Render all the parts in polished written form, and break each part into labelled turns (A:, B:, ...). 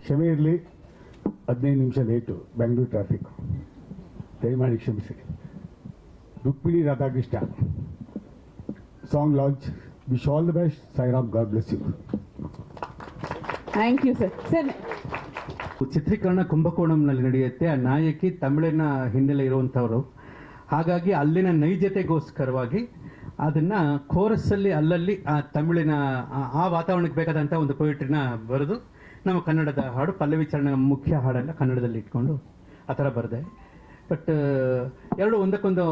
A: ಕ್ಷಮೆ ಇರಲಿ, 15 ನಿಮಿಷ ಲೇಟು, ಬೆಂಗಳೂರು ಟ್ರಾಫಿಕ್, ದಯಮಾಡಿ ಕ್ಷಮಿಸಿ. Rukmini Radhakrishna song launch. Wish all the best. Sairam, God bless you.
B: Thank you sir. Sir,
C: ಚಿತ್ರೀಕರಣ ಕುಂಭಕೋಣಂನಲ್ಲಿ ನಡೆಯುತ್ತೆ. ಆ ನಾಯಕಿ ತಮಿಳಿನ ಹಿನ್ನೆಲೆ ಇರುವಂಥವ್ರು, ಹಾಗಾಗಿ ಅಲ್ಲಿನ ನೈಜತೆಗೋಸ್ಕರವಾಗಿ ಅದನ್ನು ಕೋರಸ್ಸಲ್ಲಿ ಅಲ್ಲಲ್ಲಿ ಆ ತಮಿಳಿನ ಆ ವಾತಾವರಣಕ್ಕೆ ಬೇಕಾದಂಥ ಒಂದು ಪೊಯಿಟ್ರಿನ ಬರೆದು ನಮ್ಮ ಕನ್ನಡದ ಹಾಡು ಪಲ್ಲವಿ ಚರಣ ಮುಖ್ಯ ಹಾಡೆಲ್ಲ ಕನ್ನಡದಲ್ಲಿ ಇಟ್ಕೊಂಡು ಆ ಥರ ಬರೆದೆ. ಬಟ್ ಎರಡು ಒಂದಕ್ಕೊಂದು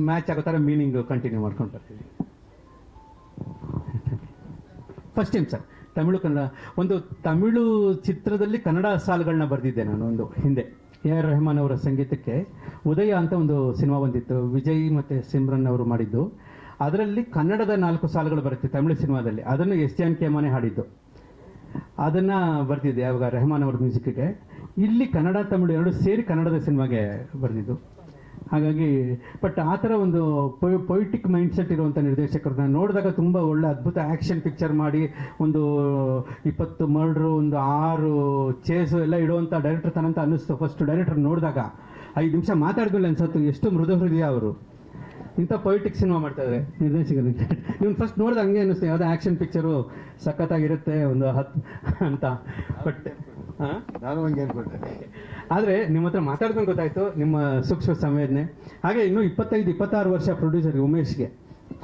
C: ಮ್ಯಾಚ್ ಆಗೋ ಥರ ಮೀನಿಂಗ್ ಕಂಟಿನ್ಯೂ ಮಾಡ್ಕೊಂಡು ಬರ್ತೀವಿ. First time sir Tamil Kannada ಒಂದು ತಮಿಳು ಚಿತ್ರದಲ್ಲಿ ಕನ್ನಡ ಸಾಲುಗಳನ್ನ ಬರೆದಿದ್ದೆ ನಾನು ಒಂದು ಹಿಂದೆ. AR ರೆಹಮಾನ್ ಅವರ ಸಂಗೀತಕ್ಕೆ ಉದಯ ಅಂತ ಒಂದು ಸಿನಿಮಾ ಬಂದಿತ್ತು, ವಿಜಯ್ ಮತ್ತು ಸಿಮ್ರನ್ ಅವರು ಮಾಡಿದ್ದು. ಅದರಲ್ಲಿ ಕನ್ನಡದ 4 ಸಾಲುಗಳು ಬರುತ್ತೆ ತಮಿಳು ಸಿನಿಮಾದಲ್ಲಿ. ಅದನ್ನು SJN ಮನೆ ಹಾಡಿದ್ದು, ಅದನ್ನು ಬರ್ತಿದ್ದೆ ಯಾವಾಗ ರೆಹಮಾನ್ ಅವ್ರ ಮ್ಯೂಸಿಕ್ಗೆ. ಇಲ್ಲಿ ಕನ್ನಡ ತಮಿಳು ಎರಡು ಸೇರಿ ಕನ್ನಡದ ಸಿನಿಮಾಗೆ ಬರೆದಿದ್ದು. ಹಾಗಾಗಿ ಬಟ್ ಆ ಥರ ಒಂದು ಪೊಯಿಟಿಕ್ ಮೈಂಡ್ಸೆಟ್ ಇರುವಂಥ ನಿರ್ದೇಶಕರನ್ನ ನೋಡಿದಾಗ ತುಂಬ ಒಳ್ಳೆ ಅದ್ಭುತ ಆ್ಯಕ್ಷನ್ ಪಿಕ್ಚರ್ ಮಾಡಿ ಒಂದು 20 ಮರ್ಡ್ರು, ಒಂದು 6 ಚೇಸು ಎಲ್ಲ ಇಡುವಂಥ ಡೈರೆಕ್ಟರ್ ತನಂತ ಅನ್ನಿಸ್ತು. ಫಸ್ಟ್ ಡೈರೆಕ್ಟರ್ ನೋಡಿದಾಗ 5 ನಿಮಿಷ ಮಾತಾಡಿದ್ಮೇಲೆ ಅನ್ಸತ್ತು ಎಷ್ಟು ಮೃದು ಹೃದಯ ಅವರು, ಇಂಥ ಪೊಯಿಟಿಕ್ ಸಿನಿಮಾ ಮಾಡ್ತಾಯಿದ್ದಾರೆ ನಿರ್ದೇಶಕರು. ನೀವು ಫಸ್ಟ್ ನೋಡಿದಾಗ ಹಂಗೆ ಅನ್ನಿಸ್ತು, ಯಾವುದೋ ಆ್ಯಕ್ಷನ್ ಪಿಕ್ಚರು ಸಖತ್ತಾಗಿರುತ್ತೆ ಒಂದು 10 ಅಂತ. ಬಟ್
A: ನಾನು ಹಂಗೆ ಅನ್ಕೊಂಡೆ.
C: ಆದರೆ ನಿಮ್ಮ ಹತ್ರ ಮಾತಾಡ್ಕೊಂಡು ಗೊತ್ತಾಯಿತು ನಿಮ್ಮ ಸೂಕ್ಷ್ಮ ಸಂವೇದನೆ. ಹಾಗೆ ಇನ್ನೂ 25-26 ವರ್ಷ ಪ್ರೊಡ್ಯೂಸರ್ ಉಮೇಶ್ಗೆ,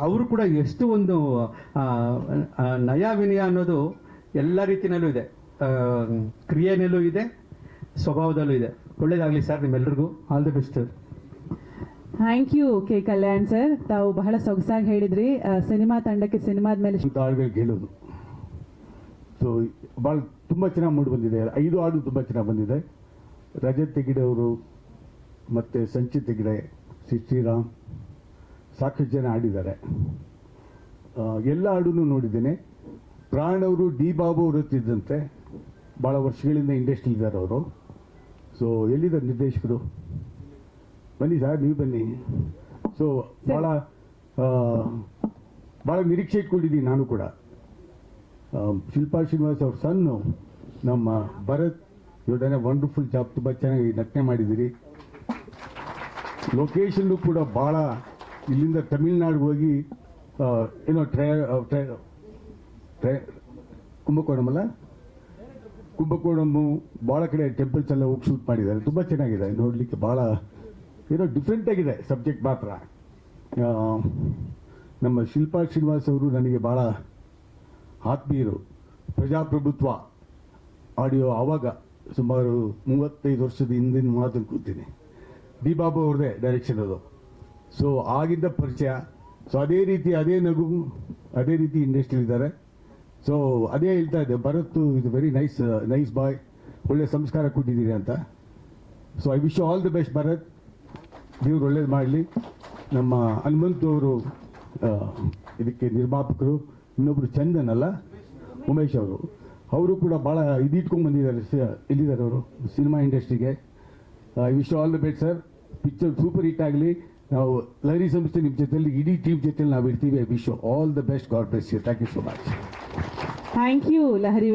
C: ಅವರು ಕೂಡ ಎಷ್ಟು ಒಂದು ನಯ ವಿನಯ ಅನ್ನೋದು ಎಲ್ಲ ರೀತಿಯಲ್ಲೂ ಇದೆ, ಕ್ರಿಯೆನಲ್ಲೂ ಇದೆ, ಸ್ವಭಾವದಲ್ಲೂ ಇದೆ. ಒಳ್ಳೇದಾಗಲಿ ಸರ್ ನಿಮ್ಮೆಲ್ರಿಗೂ. All the best.
B: Thank U K Kalyan sir. ತಾವು ಬಹಳ ಸೊಗಸಾಗಿ ಹೇಳಿದ್ರಿ. ಸಿನಿಮಾ ತಂಡಕ್ಕೆ ಸಿನಿಮಾದ ಮೇಲೆ
A: ಹಾಡುಗಳು ಕೇಳೋದು ಸೊ ಭಾಳ ತುಂಬ ಚೆನ್ನಾಗಿ ಮೂಡಿ ಬಂದಿದೆ. 5 ಹಾಡು ತುಂಬ ಚೆನ್ನಾಗಿ ಬಂದಿದೆ. ರಜತ್ ಹೆಗ್ಡೆ ಅವರು ಮತ್ತು ಸಂಚಿತ್ ಹೆಗ್ಡೆ, ಶ್ರೀರಾಮ್, ಸಾಕಷ್ಟು ಜನ ಆಡಿದ್ದಾರೆ. ಎಲ್ಲ ಹಾಡೂ ನೋಡಿದ್ದೇನೆ. ಪ್ರಾಣ್ ಅವರು ಡಿ ಬಾಬು ಅವರು ಇದ್ದಂತೆ ಭಾಳ ವರ್ಷಗಳಿಂದ ಇಂಡಸ್ಟ್ರಿ ಇದ್ದಾರೆ ಅವರು. ಸೊ ಎಲ್ಲಿದ್ದಾರೆ ನಿರ್ದೇಶಕರು? ಬನ್ನಿ ಸರ್, ನೀವು ಬನ್ನಿ. ಸೊ ಭಾಳ ನಿರೀಕ್ಷೆ ಇಟ್ಕೊಂಡಿದ್ದೀನಿ ನಾನು ಕೂಡ. ಶಿಲ್ಪಾ ಶ್ರೀನಿವಾಸ್ ಅವ್ರ ಸನ್ನು ನಮ್ಮ ಭರತ್, ಇವರನ್ನೇ ವಂಡರ್ಫುಲ್ ಜಾಬ್, ತುಂಬ ಚೆನ್ನಾಗಿ ನಟನೆ ಮಾಡಿದ್ದೀರಿ. ಲೊಕೇಶನ್ನು ಕೂಡ ಭಾಳ, ಇಲ್ಲಿಂದ ತಮಿಳ್ನಾಡಿಗೆ ಹೋಗಿ ಏನೋ ಕುಂಭಕೋಣಮಲ್ಲ, ಕುಂಭಕೋಣಮು ಭಾಳ ಕಡೆ ಟೆಂಪಲ್ಸ್ ಎಲ್ಲ ಹೋಗಿ ಶೂಟ್ ಮಾಡಿದ್ದಾರೆ. ತುಂಬ ಚೆನ್ನಾಗಿದೆ ನೋಡಲಿಕ್ಕೆ, ಭಾಳ ಏನೋ ಡಿಫ್ರೆಂಟಾಗಿದೆ ಸಬ್ಜೆಕ್ಟ್ ಮಾತ್ರ. ನಮ್ಮ ಶಿಲ್ಪಾ ಶ್ರೀನಿವಾಸ್ ಅವರು ನನಗೆ ಭಾಳ ಆತ್ಮೀಯರು. ಪ್ರಜಾಪ್ರಭುತ್ವ ಆಡಿಯೋ ಆವಾಗ ಸುಮಾರು 35 ವರ್ಷದ ಹಿಂದಿನ ಮಾತನ್ನು ಕೂತೀನಿ. ಡಿ ಬಾಬು ಅವ್ರದ್ದೇ ಡೈರೆಕ್ಷನ್ ಅದು. ಸೊ ಆಗಿದ್ದ ಪರಿಚಯ. ಸೊ ಅದೇ ರೀತಿ ಅದೇ ನಗು, ಅದೇ ರೀತಿ ಇಂಡಸ್ಟ್ರಿಲಿದ್ದಾರೆ. ಸೊ ಅದೇ ಹೇಳ್ತಾ ಇದ್ದೆ, ಭರತ್ ಇದು ವೆರಿ ನೈಸ್ ಬಾಯ್, ಒಳ್ಳೆ ಸಂಸ್ಕಾರ ಕೊಟ್ಟಿದ್ದೀರಿ ಅಂತ. So I wish all the best Bharat, ದೇವ್ರು ಒಳ್ಳೇದು ಮಾಡಲಿ. ನಮ್ಮ ಹನುಮಂತು ಅವರು ಇದಕ್ಕೆ ನಿರ್ಮಾಪಕರು. ಇನ್ನೊಬ್ಬರು ಚಂದನ್ ಅಲ್ಲ, ಉಮೇಶ್ ಅವರು ಕೂಡ ಭಾಳ ಇದಿಟ್ಕೊಂಡು ಬಂದಿದ್ದಾರೆ. ಎಲ್ಲಿದ್ದಾರೆ ಅವರು ಸಿನಿಮಾ ಇಂಡಸ್ಟ್ರಿಗೆ. I wish all the best sir. Picture super hit ಆಗಲಿ. ನಾವು ಲಹರಿ ಸಂಸ್ಥೆ ನಿಮ್ಮ ಜೊತೆಲಿ, ಇಡೀ ಟೀಮ್ ಜೊತೆಲಿ ನಾವು ಇರ್ತೀವಿ. I wish all the best. God bless you. Thank you so much.
B: Thank you Lahari.